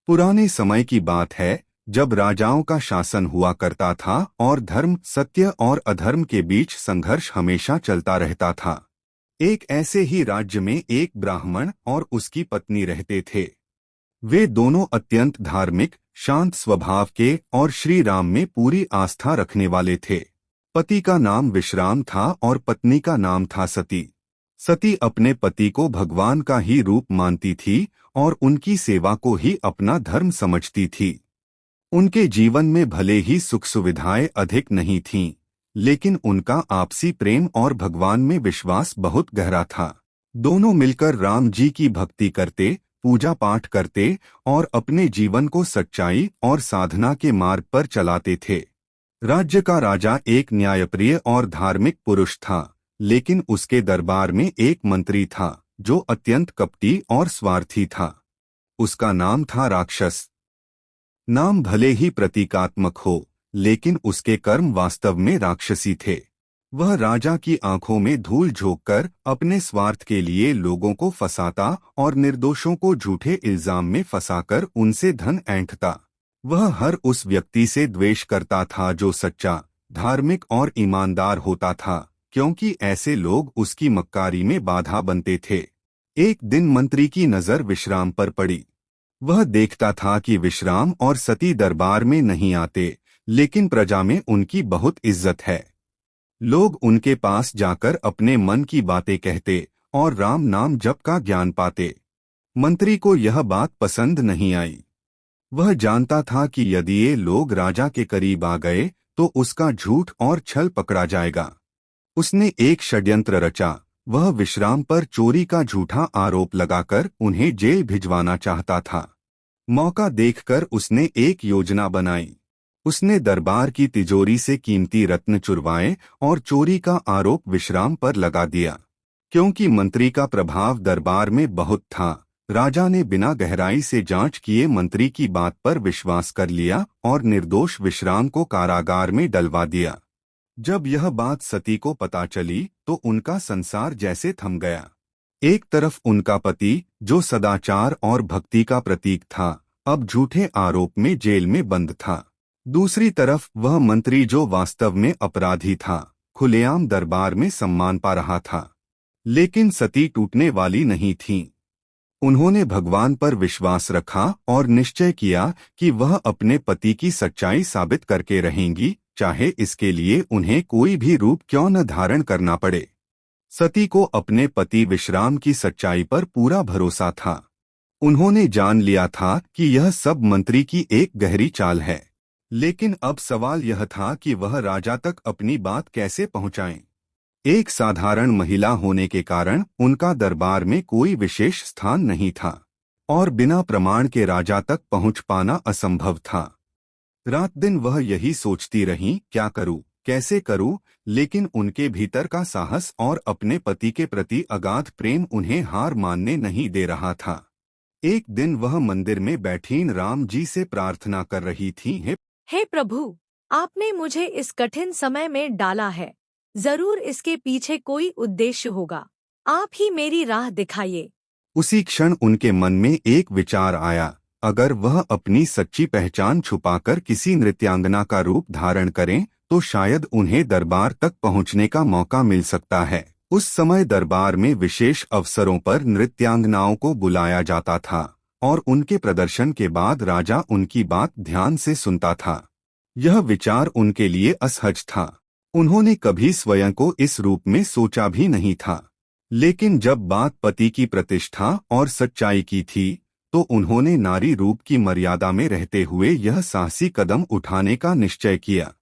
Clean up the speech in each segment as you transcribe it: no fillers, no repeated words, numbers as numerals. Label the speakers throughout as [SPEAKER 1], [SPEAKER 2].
[SPEAKER 1] पुराने समय की बात है, जब राजाओं का शासन हुआ करता था और धर्म, सत्य और अधर्म के बीच संघर्ष हमेशा चलता रहता था। एक ऐसे ही राज्य में एक ब्राह्मण और उसकी पत्नी रहते थे। वे दोनों अत्यंत धार्मिक, शांत स्वभाव के और श्री राम में पूरी आस्था रखने वाले थे। पति का नाम विश्राम था और पत्नी का नाम था सती। सती अपने पति को भगवान का ही रूप मानती थी और उनकी सेवा को ही अपना धर्म समझती थी। उनके जीवन में भले ही सुख सुविधाएं अधिक नहीं थीं, लेकिन उनका आपसी प्रेम और भगवान में विश्वास बहुत गहरा था। दोनों मिलकर राम जी की भक्ति करते, पूजा पाठ करते और अपने जीवन को सच्चाई और साधना के मार्ग पर चलाते थे। राज्य का राजा एक न्यायप्रिय और धार्मिक पुरुष था, लेकिन उसके दरबार में एक मंत्री था जो अत्यंत कपटी और स्वार्थी था। उसका नाम था राक्षस। नाम भले ही प्रतीकात्मक हो, लेकिन उसके कर्म वास्तव में राक्षसी थे। वह राजा की आंखों में धूल झोंककर अपने स्वार्थ के लिए लोगों को फंसाता और निर्दोषों को झूठे इल्जाम में फंसाकर उनसे धन ऐंठता। वह हर उस व्यक्ति से द्वेष करता था जो सच्चा, धार्मिक और ईमानदार होता था, क्योंकि ऐसे लोग उसकी मक्कारी में बाधा बनते थे। एक दिन मंत्री की नजर विश्राम पर पड़ी। वह देखता था कि विश्राम और सती दरबार में नहीं आते, लेकिन प्रजा में उनकी बहुत इज्जत है। लोग उनके पास जाकर अपने मन की बातें कहते और राम नाम जप का ज्ञान पाते। मंत्री को यह बात पसंद नहीं आई। वह जानता था कि यदि ये लोग राजा के करीब आ गए तो उसका झूठ और छल पकड़ा जाएगा। उसने एक षड्यंत्र रचा। वह विश्राम पर चोरी का झूठा आरोप लगाकर उन्हें जेल भिजवाना चाहता था। मौका देखकर उसने एक योजना बनाई। उसने दरबार की तिजोरी से कीमती रत्न चुरवाए और चोरी का आरोप विश्राम पर लगा दिया। क्योंकि मंत्री का प्रभाव दरबार में बहुत था, राजा ने बिना गहराई से जांच किए मंत्री की बात पर विश्वास कर लिया और निर्दोष विश्राम को कारागार में डलवा दिया। जब यह बात सती को पता चली तो उनका संसार जैसे थम गया। एक तरफ उनका पति, जो सदाचार और भक्ति का प्रतीक था, अब झूठे आरोप में जेल में बंद था। दूसरी तरफ वह मंत्री, जो वास्तव में अपराधी था, खुलेआम दरबार में सम्मान पा रहा था। लेकिन सती टूटने वाली नहीं थीं। उन्होंने भगवान पर विश्वास रखा और निश्चय किया कि वह अपने पति की सच्चाई साबित करके रहेंगी, चाहे इसके लिए उन्हें कोई भी रूप क्यों न धारण करना पड़े। सती को अपने पति विश्राम की सच्चाई पर पूरा भरोसा था। उन्होंने जान लिया था कि यह सब मंत्री की एक गहरी चाल है। लेकिन अब सवाल यह था कि वह राजा तक अपनी बात कैसे पहुंचाएं। एक साधारण महिला होने के कारण उनका दरबार में कोई विशेष स्थान नहीं था और बिना प्रमाण के राजा तक पहुंच पाना असंभव था। रात दिन वह यही सोचती रहीं, क्या करूं, कैसे करूं, लेकिन उनके भीतर का साहस और अपने पति के प्रति अगाध प्रेम उन्हें हार मानने नहीं दे रहा था। एक दिन वह मंदिर में बैठी राम जी से प्रार्थना कर रही थी,
[SPEAKER 2] हे प्रभु, आपने मुझे इस कठिन समय में डाला है। जरूर इसके पीछे कोई उद्देश्य होगा। आप ही मेरी राह दिखाइए।
[SPEAKER 1] उसी क्षण उनके मन में एक विचार आया, अगर वह अपनी सच्ची पहचान छुपाकर किसी नृत्यांगना का रूप धारण करें तो शायद उन्हें दरबार तक पहुंचने का मौका मिल सकता है। उस समय दरबार में विशेष अवसरों पर नृत्यांगनाओं को बुलाया जाता था और उनके प्रदर्शन के बाद राजा उनकी बात ध्यान से सुनता था। यह विचार उनके लिए असहज था। उन्होंने कभी स्वयं को इस रूप में सोचा भी नहीं था। लेकिन जब बात पति की प्रतिष्ठा और सच्चाई की थी तो उन्होंने नारी रूप की मर्यादा में रहते हुए यह साहसी कदम उठाने का निश्चय किया।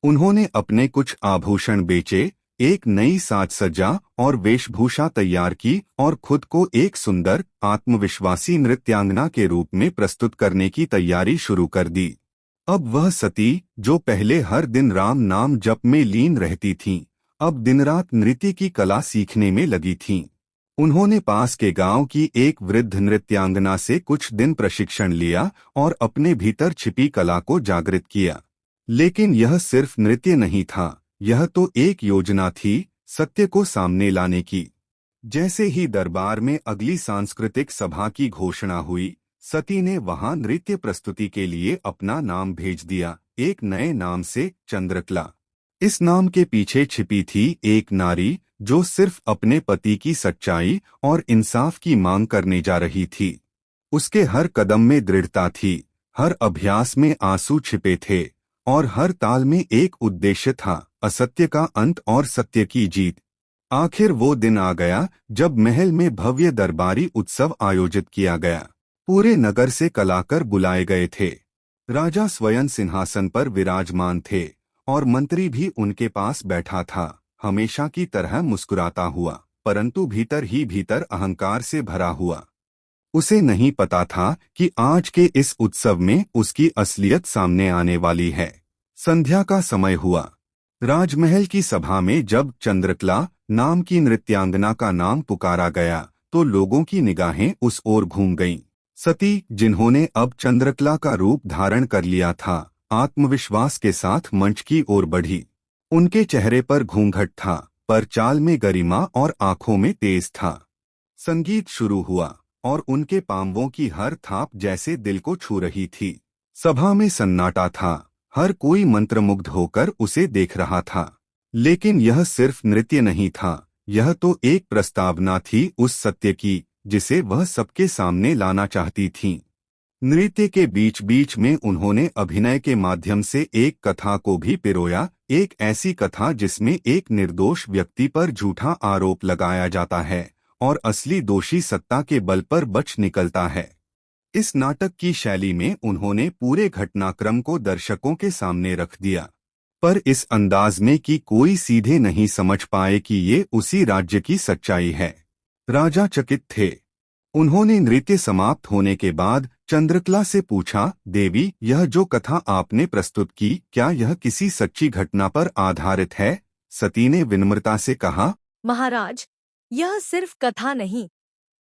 [SPEAKER 1] उन्होंने अपने कुछ आभूषण बेचे, एक नई साज सज्जा और वेशभूषा तैयार की और खुद को एक सुंदर, आत्मविश्वासी नृत्यांगना के रूप में प्रस्तुत करने की तैयारी शुरू कर दी। अब वह सती, जो पहले हर दिन राम नाम जप में लीन रहती थीं, अब दिन-रात नृत्य की कला सीखने में लगी थीं। उन्होंने पास के गांव की एक वृद्ध नृत्यांगना से कुछ दिन प्रशिक्षण लिया और अपने भीतर छिपी कला को जागृत किया। लेकिन यह सिर्फ नृत्य नहीं था, यह तो एक योजना थी, सत्य को सामने लाने की। जैसे ही दरबार में अगली सांस्कृतिक सभा की घोषणा हुई, सती ने वहां नृत्य प्रस्तुति के लिए अपना नाम भेज दिया, एक नए नाम से, चंद्रकला। इस नाम के पीछे छिपी थी एक नारी जो सिर्फ अपने पति की सच्चाई और इंसाफ की मांग करने जा रही थी। उसके हर कदम में दृढ़ता थी, हर अभ्यास में आंसू छिपे थे और हर ताल में एक उद्देश्य था, असत्य का अंत और सत्य की जीत। आखिर वो दिन आ गया जब महल में भव्य दरबारी उत्सव आयोजित किया गया। पूरे नगर से कलाकार बुलाए गए थे। राजा स्वयं सिंहासन पर विराजमान थे और मंत्री भी उनके पास बैठा था, हमेशा की तरह मुस्कुराता हुआ, परंतु भीतर ही भीतर अहंकार से भरा हुआ। उसे नहीं पता था कि आज के इस उत्सव में उसकी असलियत सामने आने वाली है। संध्या का समय हुआ। राजमहल की सभा में जब चंद्रकला नाम की नृत्यांगना का नाम पुकारा गया तो लोगों की निगाहें उस ओर घूम गईं। सती, जिन्होंने अब चंद्रकला का रूप धारण कर लिया था, आत्मविश्वास के साथ मंच की ओर बढ़ी। उनके चेहरे पर घूंघट था, पर चाल में गरिमा और आंखों में तेज था। संगीत शुरू हुआ और उनके पांवों की हर थाप जैसे दिल को छू रही थी। सभा में सन्नाटा था, हर कोई मंत्रमुग्ध होकर उसे देख रहा था। लेकिन यह सिर्फ नृत्य नहीं था, यह तो एक प्रस्तावना थी उस सत्य की जिसे वह सबके सामने लाना चाहती थीं। नृत्य के बीच बीच में उन्होंने अभिनय के माध्यम से एक कथा को भी पिरोया, एक ऐसी कथा जिसमें एक निर्दोष व्यक्ति पर झूठा आरोप लगाया जाता है और असली दोषी सत्ता के बल पर बच निकलता है। इस नाटक की शैली में उन्होंने पूरे घटनाक्रम को दर्शकों के सामने रख दिया, पर इस अंदाज में कि कोई सीधे नहीं समझ पाए कि ये उसी राज्य की सच्चाई है। राजा चकित थे। उन्होंने नृत्य समाप्त होने के बाद चंद्रकला से पूछा, देवी, यह जो कथा आपने प्रस्तुत की, क्या यह किसी सच्ची घटना पर आधारित है? सती ने विनम्रता से कहा,
[SPEAKER 2] महाराज, यह सिर्फ कथा नहीं,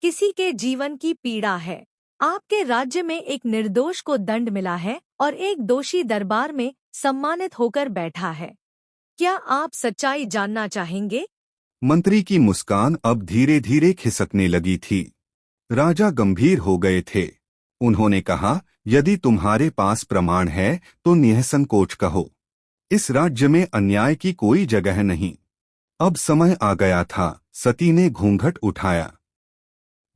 [SPEAKER 2] किसी के जीवन की पीड़ा है। आपके राज्य में एक निर्दोष को दंड मिला है और एक दोषी दरबार में सम्मानित होकर बैठा है। क्या आप सच्चाई जानना चाहेंगे?
[SPEAKER 1] मंत्री की मुस्कान अब धीरे धीरे खिसकने लगी थी। राजा गंभीर हो गए थे। उन्होंने कहा, यदि तुम्हारे पास प्रमाण है तो निःसंकोच कहो। इस राज्य में अन्याय की कोई जगह नहीं। अब समय आ गया था। सती ने घूंघट उठाया।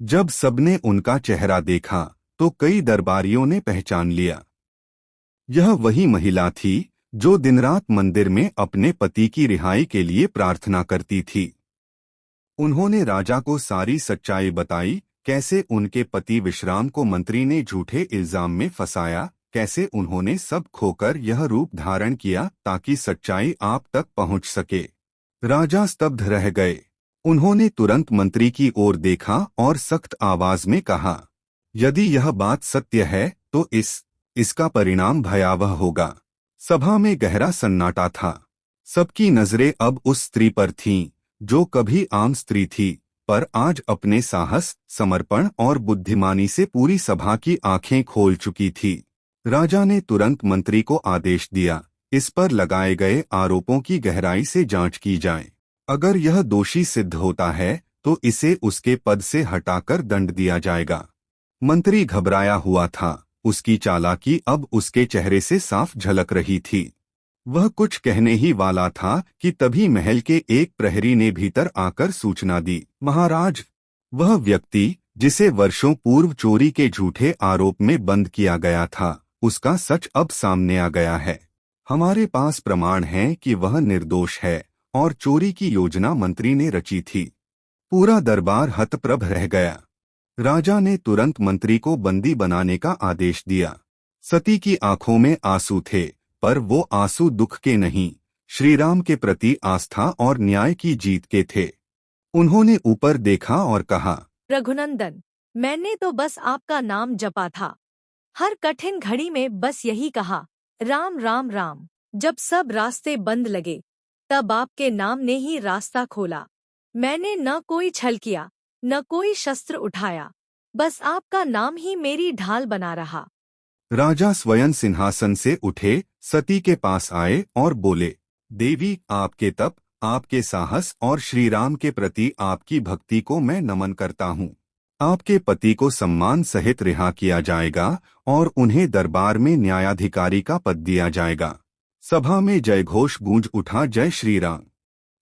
[SPEAKER 1] जब सबने उनका चेहरा देखा तो कई दरबारियों ने पहचान लिया। यह वही महिला थी जो दिन रात मंदिर में अपने पति की रिहाई के लिए प्रार्थना करती थी। उन्होंने राजा को सारी सच्चाई बताई, कैसे उनके पति विश्राम को मंत्री ने झूठे इल्जाम में फंसाया, कैसे उन्होंने सब खोकर यह रूप धारण किया ताकि सच्चाई आप तक पहुंच सके। राजा स्तब्ध रह गए। उन्होंने तुरंत मंत्री की ओर देखा और सख्त आवाज में कहा, यदि यह बात सत्य है तो इसका परिणाम भयावह होगा। सभा में गहरा सन्नाटा था। सबकी नजरें अब उस स्त्री पर थीं, जो कभी आम स्त्री थी, पर आज अपने साहस, समर्पण और बुद्धिमानी से पूरी सभा की आंखें खोल चुकी थी। राजा ने तुरंत मंत्री को आदेश दिया, इस पर लगाए गए आरोपों की गहराई से जांच की जाए। अगर यह दोषी सिद्ध होता है तो इसे उसके पद से हटाकर दंड दिया जाएगा। मंत्री घबराया हुआ था। उसकी चालाकी अब उसके चेहरे से साफ झलक रही थी। वह कुछ कहने ही वाला था कि तभी महल के एक प्रहरी ने भीतर आकर सूचना दी, महाराज, वह व्यक्ति जिसे वर्षों पूर्व चोरी के झूठे आरोप में बंद किया गया था, उसका सच अब सामने आ गया है। हमारे पास प्रमाण है कि वह निर्दोष है और चोरी की योजना मंत्री ने रची थी। पूरा दरबार हतप्रभ रह गया। राजा ने तुरंत मंत्री को बंदी बनाने का आदेश दिया। सती की आंखों में आंसू थे, पर वो आंसू दुख के नहीं, श्रीराम के प्रति आस्था और न्याय की जीत के थे। उन्होंने ऊपर देखा और कहा,
[SPEAKER 2] रघुनंदन, मैंने तो बस आपका नाम जपा था। हर कठिन घड़ी में बस यही कहा, राम राम राम। जब सब रास्ते बंद लगे तब आपके नाम ने ही रास्ता खोला। मैंने न कोई छल किया, न कोई शस्त्र उठाया, बस आपका नाम ही मेरी ढाल बना रहा।
[SPEAKER 1] राजा स्वयं सिंहासन से उठे, सती के पास आए और बोले, देवी, आपके तप, आपके साहस और श्रीराम के प्रति आपकी भक्ति को मैं नमन करता हूँ। आपके पति को सम्मान सहित रिहा किया जाएगा और उन्हें दरबार में न्यायाधिकारी का पद दिया जाएगा। सभा में जयघोष गूंज उठा, जय श्री राम,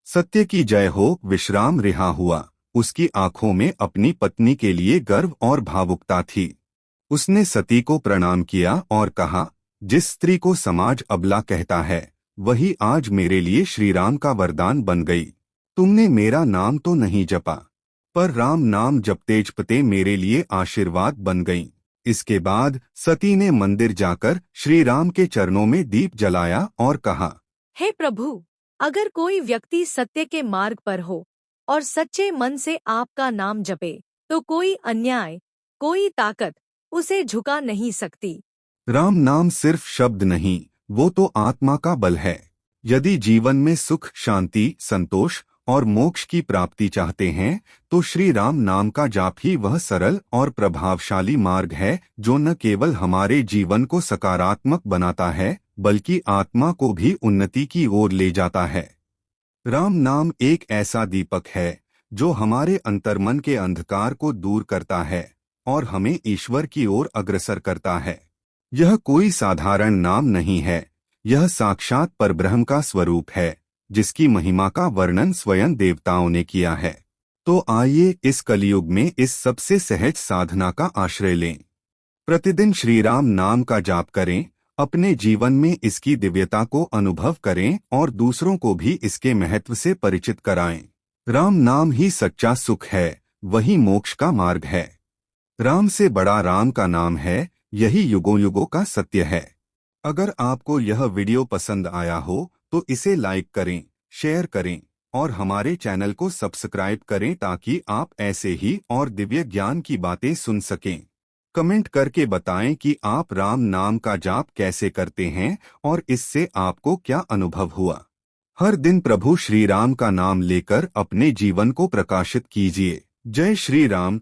[SPEAKER 1] सत्य की जय हो। विश्राम रिहा हुआ। उसकी आंखों में अपनी पत्नी के लिए गर्व और भावुकता थी। उसने सती को प्रणाम किया और कहा, जिस स्त्री को समाज अबला कहता है वही आज मेरे लिए श्री राम का वरदान बन गई। तुमने मेरा नाम तो नहीं जपा, पर राम नाम जपते जपते मेरे लिए आशीर्वाद बन गई। इसके बाद सती ने मंदिर जाकर श्री राम के चरणों में दीप जलाया और कहा,
[SPEAKER 2] हे प्रभु, अगर कोई व्यक्ति सत्य के मार्ग पर हो और सच्चे मन से आपका नाम जपे तो कोई अन्याय, कोई ताकत उसे झुका नहीं सकती।
[SPEAKER 1] राम नाम सिर्फ शब्द नहीं, वो तो आत्मा का बल है। यदि जीवन में सुख, शांति, संतोष और मोक्ष की प्राप्ति चाहते हैं तो श्री राम नाम का जाप ही वह सरल और प्रभावशाली मार्ग है जो न केवल हमारे जीवन को सकारात्मक बनाता है बल्कि आत्मा को भी उन्नति की ओर ले जाता है। राम नाम एक ऐसा दीपक है जो हमारे अंतर्मन के अंधकार को दूर करता है और हमें ईश्वर की ओर अग्रसर करता है। यह कोई साधारण नाम नहीं है, यह साक्षात परब्रह्म का स्वरूप है जिसकी महिमा का वर्णन स्वयं देवताओं ने किया है। तो आइए इस कलयुग में इस सबसे सहज साधना का आश्रय लें। प्रतिदिन श्री राम नाम का जाप करें, अपने जीवन में इसकी दिव्यता को अनुभव करें और दूसरों को भी इसके महत्व से परिचित कराएं। राम नाम ही सच्चा सुख है, वही मोक्ष का मार्ग है। राम से बड़ा राम का नाम है, यही युगों युगों का सत्य है। अगर आपको यह वीडियो पसंद आया हो तो इसे लाइक करें, शेयर करें और हमारे चैनल को सब्सक्राइब करें ताकि आप ऐसे ही और दिव्य ज्ञान की बातें सुन सकें। कमेंट करके बताएं कि आप राम नाम का जाप कैसे करते हैं और इससे आपको क्या अनुभव हुआ। हर दिन प्रभु श्री राम का नाम लेकर अपने जीवन को प्रकाशित कीजिए। जय श्री राम।